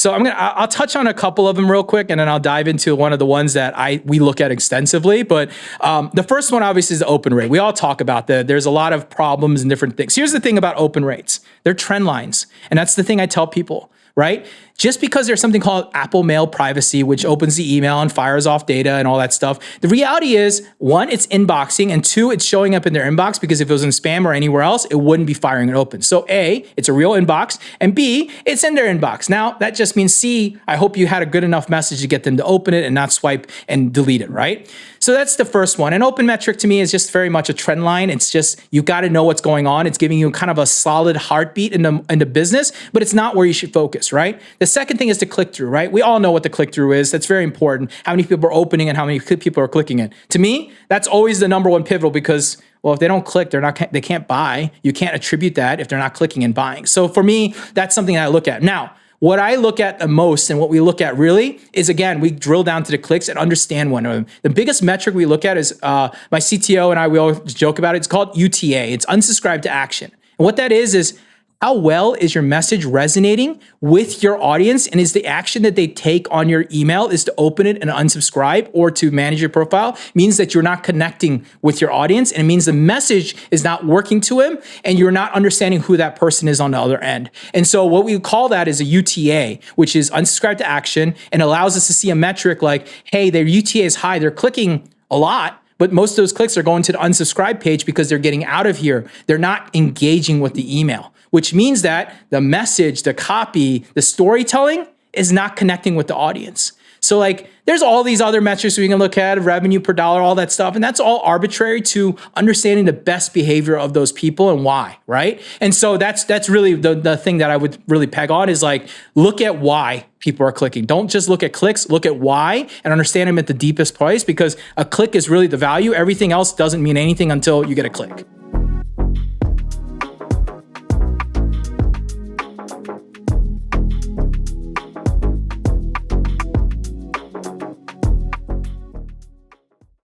So I'll touch on a couple of them real quick, and then I'll dive into one of the ones that we look at extensively. But the first one obviously is the open rate. We all talk about that. There's a lot of problems and different things. Here's the thing about open rates. They're trend lines. And that's the thing I tell people, right? Just because there's something called Apple Mail privacy, which opens the email and fires off data and all that stuff. The reality is, one, it's inboxing, and two, it's showing up in their inbox, because if it was in spam or anywhere else, it wouldn't be firing it open. So A, it's a real inbox, and B, it's in their inbox. Now, that just means C, I hope you had a good enough message to get them to open it and not swipe and delete it, right? So that's the first one. And open metric to me is just very much a trend line. It's just, you got to know what's going on. It's giving you kind of a solid heartbeat in the business, but it's not where you should focus, right? The second thing is the click-through, right? We all know what the click-through is. That's very important. How many people are opening and how many people are clicking it. To me, that's always the number one pivotal, because, well, if they don't click, they can't buy. You can't attribute that if they're not clicking and buying. So for me, that's something that I look at. Now, what I look at the most and what we look at really is, again, we drill down to the clicks and understand one of them. The biggest metric we look at is, my CTO and I, we always joke about it. It's called UTA. It's unsubscribe to action. And what that is how well is your message resonating with your audience? And is the action that they take on your email is to open it and unsubscribe or to manage your profile, means that you're not connecting with your audience, and it means the message is not working to him and you're not understanding who that person is on the other end. And so what we call that is a UTA, which is unsubscribe to action, and allows us to see a metric like, hey, their UTA is high, they're clicking a lot, but most of those clicks are going to the unsubscribe page because they're getting out of here. They're not engaging with the email, which means that the message, the copy, the storytelling is not connecting with the audience. So like, there's all these other metrics we can look at, revenue per dollar, all that stuff. And that's all arbitrary to understanding the best behavior of those people and why, right? And so that's really the thing that I would really peg on is like, look at why people are clicking. Don't just look at clicks, look at why and understand them at the deepest place, because a click is really the value. Everything else doesn't mean anything until you get a click.